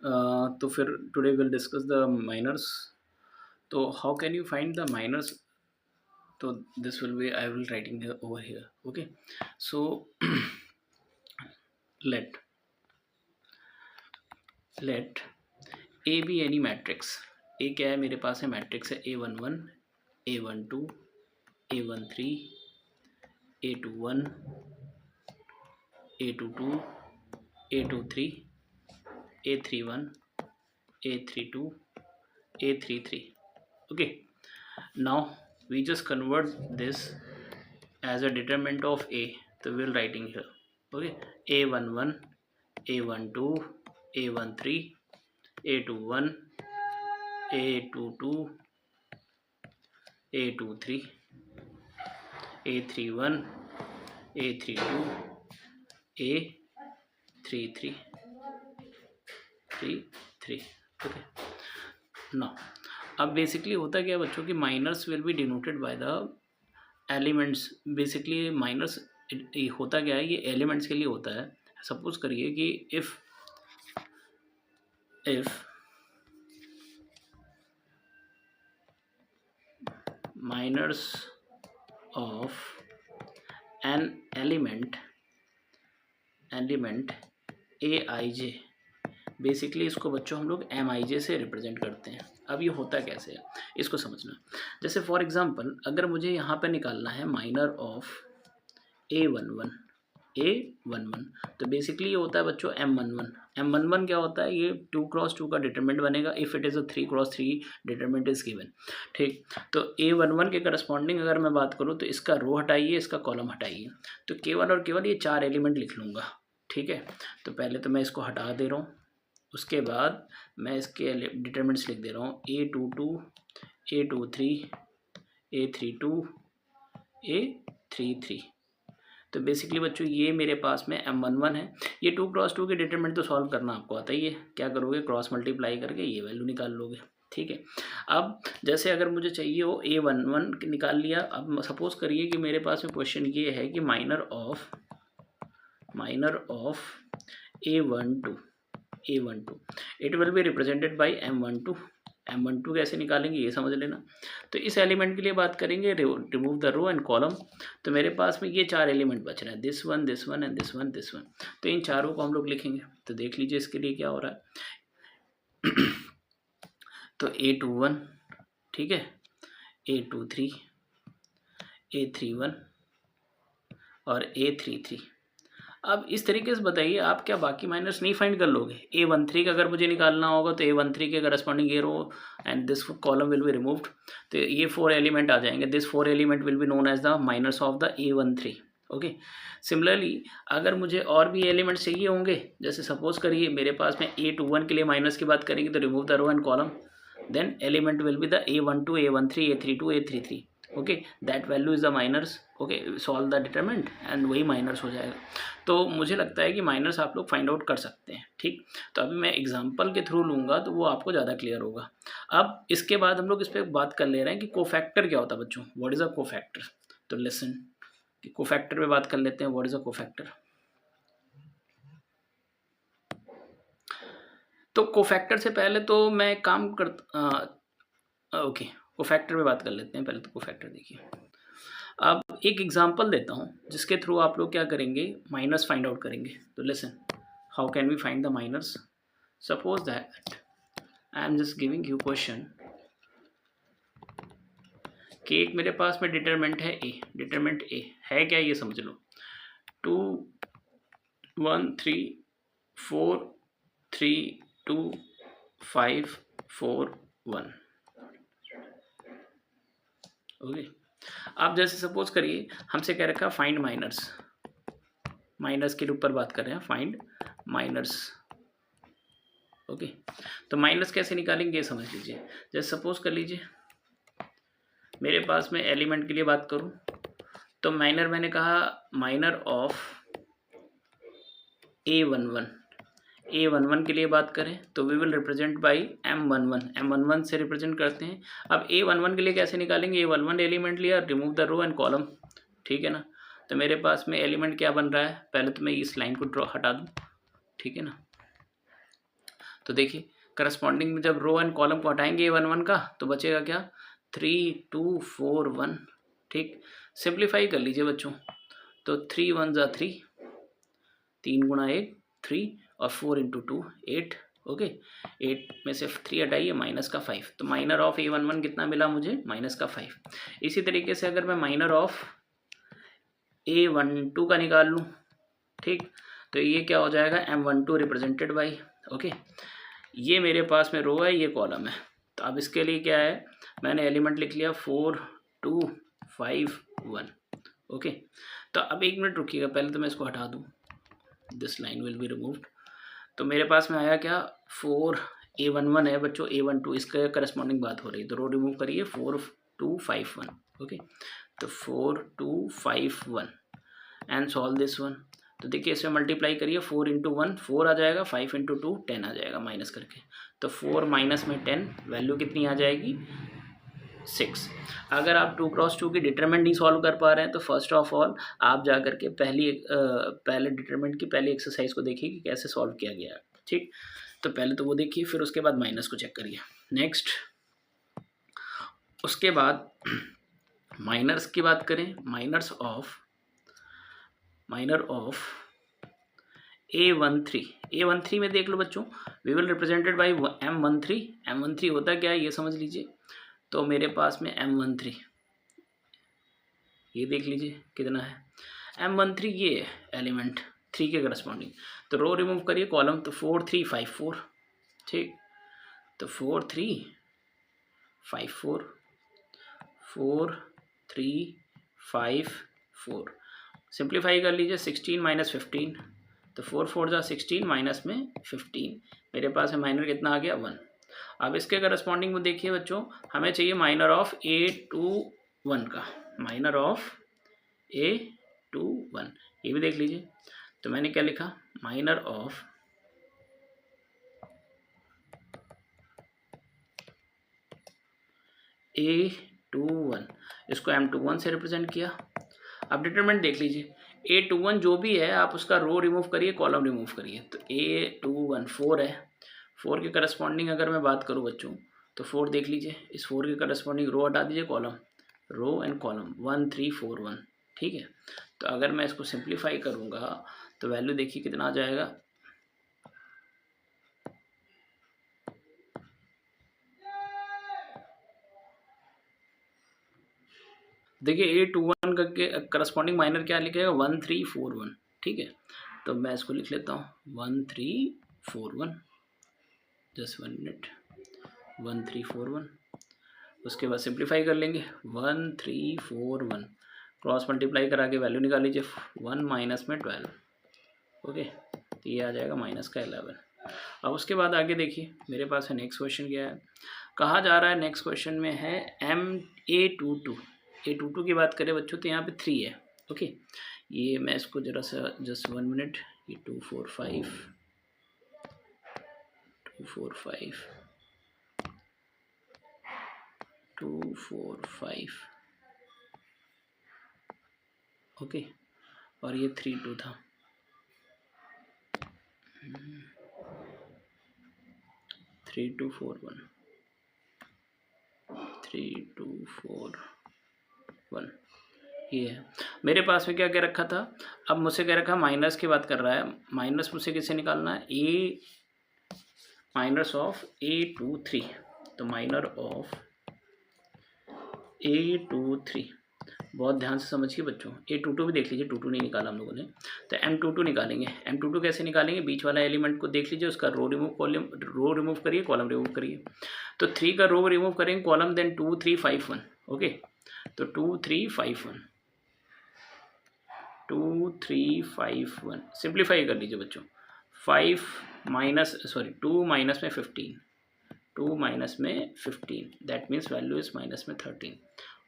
तो फिर today will discuss the minors. तो how can you find the minors? तो this will be, I will writing here over here. Okay, so let a be any matrix. a क्या है मेरे पास है, matrix है a11, a12, a13, a21, a22, a23, a31, a32, a33. Okay, now we just convert this as a determinant of a. So we will writing here. Okay, a11, a12, a13, a21, a22, a23, a31, a32, a33, 33. Okay, now अब basically होता क्या है बच्चों की, minors will be denoted by the elements. Basically minors होता क्या है, ये एलिमेंट्स के लिए होता है. सपोज करिए कि if minors of an element a i j, basically इसको बच्चों हम लोग एम आई जे से रिप्रेजेंट करते हैं. अब ये होता कैसे है इसको समझना. जैसे फॉर एग्जांपल अगर मुझे यहाँ पे निकालना है माइनर ऑफ A11, तो बेसिकली ये होता है बच्चों M11 क्या होता है, ये 2x2 का डिटरमिनेंट बनेगा if it is a 3x3 determinant is given. ठीक, तो A11 के करस्पॉन्डिंग अगर मैं बात करूँ तो इसका रो हटाइए, इसका कॉलम हटाइए, तो केवल और केवल ये 4 एलिमेंट लिख लूँगा. ठीक है, तो पहले तो मैं इसको हटा दे रहा हूँ, उसके बाद मैं इसके डिटरमिनेंट्स लिख दे रहा हूँ A22, A23, A32, A33. तो बेसिकली बच्चों ये मेरे पास में M11 है. ये 2x2 के डिटरमिनेंट तो सॉल्व करना आपको आता ही है. क्या करोगे, क्रॉस मल्टीप्लाई करके ये वैल्यू निकाल लोगे. ठीक है, अब जैसे अगर मुझे चाहिए हो A11 निकाल लिया. अब सपोज करिए कि मेरे पास में क्वेश्चन ये है कि minor of A12, it will be represented by M12 कैसे निकालेंगे ये समझ लेना. तो इस एलिमेंट के लिए बात करेंगे, remove the row and column. तो मेरे पास में ये 4 एलिमेंट बच रहे हैं, this one and this one. तो इन चारों को हम लोग लिखेंगे. तो देख लीजिए इसके लिए क्या हो रहा है. तो A21, ठीक है, A23, A31 और A33. अब इस तरीके से बताइए आप क्या बाकी माइनर्स नहीं फाइंड कर लोगे. A13 का अगर मुझे निकालना होगा तो A13 के करस्पॉन्डिंग ये row and this column will be removed. तो ये 4 एलिमेंट आ जाएंगे. This 4 element will be known as the minors of the A13. Okay, similarly अगर मुझे और भी एलिमेंट्स चाहिए होंगे, जैसे सपोज करिए मेरे पास में A21 के लिए माइनस की बात करेंगे तो remove the row and column, then element will be the A12, A13, A32, A33. Okay, that value is the minors. Okay, solve the determinant and वही माइनर्स हो जाएगा. तो मुझे लगता है कि माइनर्स आप लोग फाइंड आउट कर सकते हैं. ठीक, तो अभी मैं एग्जांपल के थ्रू लूँगा तो वो आपको ज़्यादा क्लियर होगा. अब इसके बाद हम लोग इस पर बात कर ले रहे हैं कि कोफैक्टर क्या होता है बच्चों. What is a cofactor? तो लिसन कि कोफैक्टर पे बात कर लेते हैं. What is a cofactor? तो कोफैक्टर से पहले तो मैं काम कर ओके, कोफैक्टर पे बात कर लेते हैं. पहले तो कोफैक्टर देखिए. अब एक एग्जांपल देता हूँ जिसके थ्रू आप लोग क्या करेंगे, माइनस फाइंड आउट करेंगे. तो listen, how can we find the minors. Suppose that I am just giving you question कि एक मेरे पास में डिटरमिनेंट है ए. डिटरमिनेंट ए है क्या, ये समझ लो. 2 1 3 4 3 2 5 4 1. ओके, आप जैसे सपोज करिए हमसे कह रखा फाइंड माइनर्स के ऊपर बात कर रहे हैं, फाइंड माइनर्स. ओके, तो माइनर्स कैसे निकालेंगे ये समझ लीजिए. जैसे सपोज कर लीजिए मेरे पास में एलिमेंट के लिए बात करूं तो माइनर मैंने कहा माइनर ऑफ A11 के लिए बात करें तो we will represent by M11 से रिप्रेजेंट करते हैं. अब A11 के लिए कैसे निकालेंगे, A11 एलिमेंट लिया, remove the row and column. ठीक है ना, तो मेरे पास में एलिमेंट क्या बन रहा है, पहले तो मैं इस लाइन को ड्रॉ हटा दूँ. ठीक है ना, तो देखिए करस्पॉन्डिंग में जब रो एंड कॉलम को हटाएंगे A11 का तो बचेगा क्या 3 2 4 1। ठीक, सिंप्लीफाई कर लीजिए बच्चों, तो 3 1 जा 3, 3 गुणा 1 3 और 4 इंटू 2 8। ओके, 8 में से 3 हटाइए माइनस का 5, तो माइनर ऑफ A11 कितना मिला मुझे माइनस का 5। इसी तरीके से अगर मैं माइनर ऑफ A12 का निकाल लूँ, ठीक, तो ये क्या हो जाएगा M12 रिप्रेजेंटेड बाई, ओके, ये मेरे पास में रो है, ये कॉलम है। तो अब इसके लिए क्या है, मैंने एलिमेंट लिख लिया 4 2 5 1। ओके, तो अब 1 मिनट रुकिएगा, पहले तो मैं इसको हटा दूँ, this line will be removed. तो मेरे पास में आया क्या 4 A11 है बच्चों, A12 इसके करस्पॉन्डिंग बात हो रही है, तो रो रिमूव करिए 4 2 5 1। ओके, तो 4 2 5 1 एंड सॉल्व दिस वन। तो देखिए इसमें मल्टीप्लाई करिए, 4 इंटू 1 4 आ जाएगा, 5 इंटू 2 10 आ जाएगा माइनस करके। तो 4 माइनस में 10, वैल्यू कितनी आ जाएगी 6। अगर आप 2 क्रॉस 2 की डिटरमिनेंट नहीं सॉल्व कर पा रहे हैं तो फर्स्ट ऑफ ऑल आप जा करके पहले डिटरमिनेंट की पहली एक्सरसाइज को देखिए कि कैसे सॉल्व किया गया है। ठीक, तो पहले तो वो देखिए, फिर उसके बाद माइनस को चेक करिए। नेक्स्ट, उसके बाद माइनर्स की बात करें, माइनर ऑफ A13 में देख लो बच्चों, we will represented by M13 होता क्या है ये समझ लीजिए। तो मेरे पास में M13 ये देख लीजिए कितना है, M13 ये है एलिमेंट 3 के करस्पॉन्डिंग। तो रो रिमूव करिए, कॉलम तो 4 3 5 4। ठीक, तो 4 3 5 4 4 3 5 4, सिंप्लीफाई कर लीजिए 16 माइनस 15, तो 4 4 जा 16 माइनस में 15, मेरे पास है माइनर कितना आ गया 1। अब इसके करस्पॉन्डिंग में देखिए बच्चों, हमें चाहिए माइनर ऑफ A21 का, माइनर ऑफ A21 ये भी देख लीजिए। तो मैंने क्या लिखा, माइनर ऑफ A21, इसको M21 से रिप्रेजेंट किया। अब डिटरमिनेंट देख लीजिए, A21 जो भी है आप उसका रो रिमूव करिए, कॉलम रिमूव करिए। तो A21 4 है, 4 के करस्पॉन्डिंग अगर मैं बात करूँ बच्चों, तो 4 देख लीजिए, इस 4 के करस्पॉन्डिंग रो हटा दीजिए, कॉलम, रो एंड कॉलम 1 3 4 1। ठीक है, तो अगर मैं इसको सिंप्लीफाई करूँगा तो वैल्यू देखिए कितना आ जाएगा, देखिए A21 का करस्पॉन्डिंग माइनर क्या लिखेगा 1341। ठीक है, तो मैं इसको लिख लेता हूँ 1341, जस्ट 1 मिनट, 1341। उसके बाद सिंप्लीफाई कर लेंगे 1341, क्रॉस मल्टीप्लाई करा के वैल्यू निकाल लीजिए, 1 माइनस में 12। ओके, तो ये आ जाएगा माइनस का 11। अब उसके बाद आगे देखिए मेरे पास है नेक्स्ट क्वेश्चन क्या है, कहा जा रहा है नेक्स्ट क्वेश्चन में है A22 की बात करें बच्चों तो यहाँ पे 3 है। ओके, ये मैं इसको जरा सा जस्ट 1 मिनट, ये 2 4 5 2 4 5 2 4 5, ओके, और ये 3 2 था, 3 2 4 1 3 2 4 1, ये है मेरे पास में। क्या कह रखा था, अब मुझसे कह रखा माइनस की बात कर रहा है, माइनस मुझसे किससे निकालना है, माइनस ऑफ A23। तो माइनर ऑफ A23, बहुत ध्यान से समझिए बच्चों, A22 भी देख लीजिए, 22 नहीं निकाला हम लोगों ने, तो M22 निकालेंगे। M22 कैसे निकालेंगे, बीच वाला एलिमेंट को देख लीजिए, उसका रो रिमूव करिए, कॉलम रिमूव करिए। तो 3 का रो रिमूव करेंगे, कॉलम, देन 2 3 5 1। ओके, तो 2 3 5 1 2 3 5 1, सिंप्लीफाई कर लीजिए बच्चों, 2 माइनस में 15, 2 माइनस में 15, that means value is minus में 13।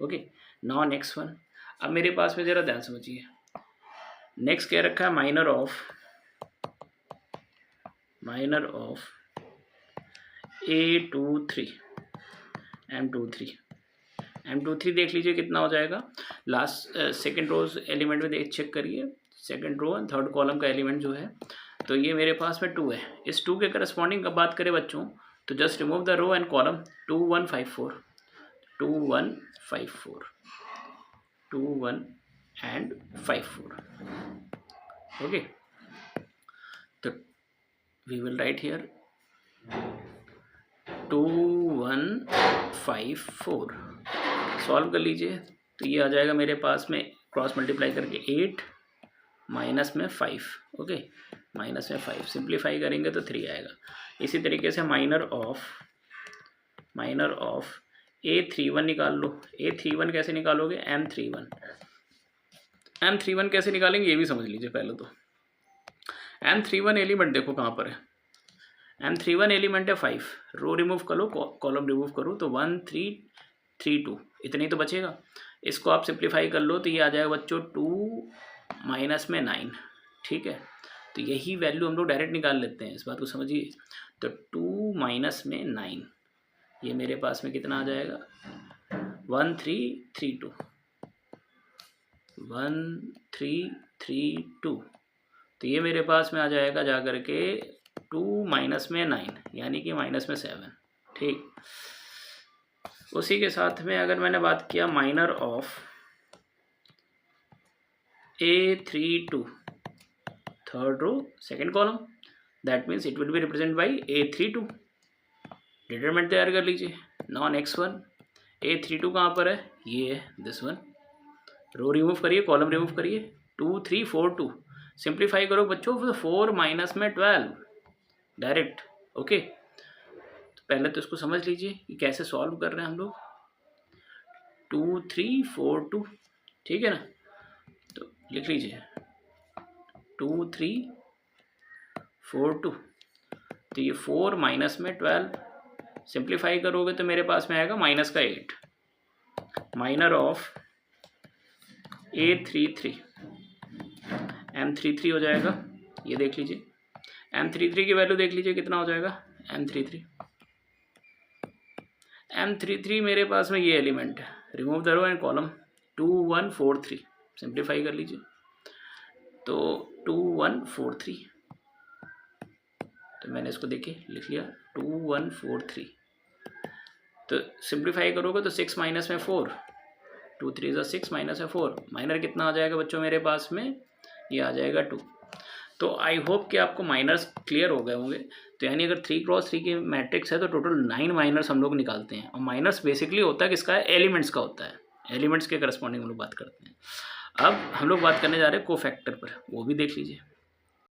Okay, now next one. अब मेरे पास में जरा ध्यान समझिए, नेक्स्ट क्या रखा है, माइनर ऑफ A23 M23 देख लीजिए कितना हो जाएगा, लास्ट सेकंड रोज एलिमेंट में चेक करिए, second row and third column का एलिमेंट जो है तो ये मेरे पास में 2 है। इस 2 के करस्पॉन्डिंग अब बात करें बच्चों, तो just remove the row and column. 2 1 5 4, 2 1 5 4, 2 1 and 5 4. Okay, तो we will write here 2 1 5 4. Solve कर लीजिए, तो ये आ जाएगा मेरे पास में क्रॉस मल्टीप्लाई करके 8 माइनस में 5. ओके, माइनस में 5 सिंप्लीफाई करेंगे तो 3 आएगा। इसी तरीके से माइनर ऑफ A31 निकाल लो। A31 कैसे निकालोगे? M31 कैसे निकालेंगे ये भी समझ लीजिए पहले तो। M31 एलिमेंट देखो कहाँ पर है। M31 एलिमेंट है 5, रो रिमूव करो, कॉलम रिमूव करो, तो 1 3 3 2 इतने ही तो बचेगा। इसको आप सिंप्लीफाई कर लो तो ये आ जाएगा बच्चों 2 माइनस में 9। ठीक है, तो यही वैल्यू हम लोग डायरेक्ट निकाल लेते हैं, इस बात को समझिए। तो 2 माइनस में 9, ये मेरे पास में कितना आ जाएगा? 1 3 3 2, 1 3 3 2। तो ये मेरे पास में आ जाएगा जा करके 2 माइनस में 9 यानी कि माइनस में 7। ठीक, उसी के साथ में अगर मैंने बात किया minor of A32 third row second column, that means it will be represent by A32। Determinant तैयार कर लीजिए। नॉन x1 A32 कहाँ पर है? ये है दिस वन। रो रिमूव करिए, कॉलम रिमूव करिए, 2 3 4 2। सिंप्लीफाई करो बच्चों, 4 माइनस में 12 डायरेक्ट। ओके, तो पहले तो इसको समझ लीजिए कि कैसे सॉल्व कर रहे हैं हम लोग। 2 3 4 2, ठीक है ना? तो लिख लीजिए 2 3 4 2। तो ये 4 माइनस में 12 सिंप्लीफाई करोगे तो मेरे पास में आएगा माइनस का 8। माइनर ऑफ A33 M33 हो जाएगा, ये देख लीजिए। M33 की वैल्यू देख लीजिए कितना हो जाएगा। M33 मेरे पास में ये एलिमेंट है, remove the row and column. 2 1 4 3 simplify कर लीजिए, तो 2 1 4 3। तो मैंने इसको देखिए लिख लिया 2 1 4 3। तो सिंप्लीफाई करोगे तो 6 माइनस में 4, 2 3 6 माइनस में 4। माइनर कितना आ जाएगा बच्चों मेरे पास में? ये आ जाएगा 2। तो आई होप कि आपको माइनर्स क्लियर हो गए होंगे। तो यानी अगर 3 क्रॉस 3 की मैट्रिक्स है तो टोटल 9 माइनर्स हम लोग निकालते हैं। और माइनर्स बेसिकली होता है किसका है? एलिमेंट्स का होता है। एलिमेंट्स के करस्पॉन्डिंग हम लोग बात करते हैं। अब हम लोग बात करने जा रहे हैं कोफैक्टर पर, वो भी देख लीजिए।